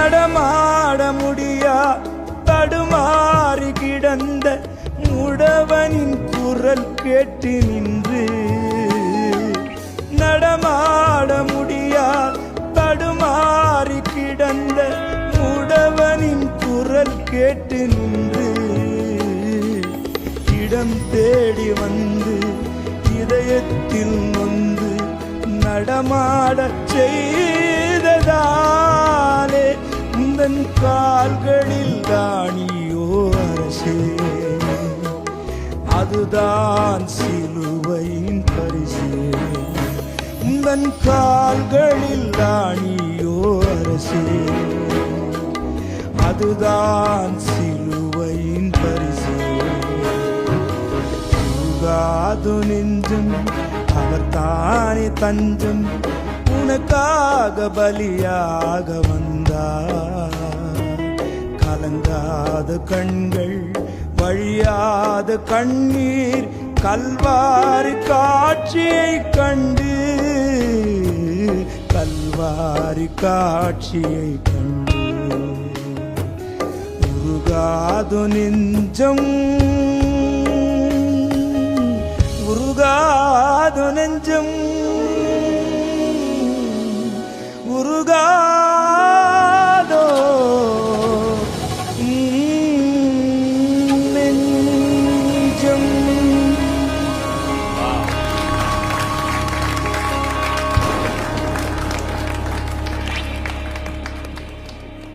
நடமாட முடியா தடுமாறி கிடந்த முடவனின் குரல் கேட்டு நின்று, நடமாட முடியா தடுமாறி கிடந்த முடவனின் குரல் கேட்டு நின்று, இடம் தேடி வந்து இதயத்தில் நொந்து நடமாட செய்ததாலே உந்தன் கால்களில் தானியோ அரசே, அதுதான் சிலுவையின் பரிசு. உந்தன் கால்களில் தானியோ அரசே, அதுதான் சிலுவையின் பரிசு. உருகாது நெஞ்சம் அவர் தானே தஞ்சம், உனக்காக பலியாக வந்தார். கலங்காத கண்கள் வழியாத கண்ணீர் கல்வாரி காட்சியை கண்டு, கல்வாரி காட்சியை கண்டு. உருகாது நெஞ்சம், உருகாது நெஞ்சம்,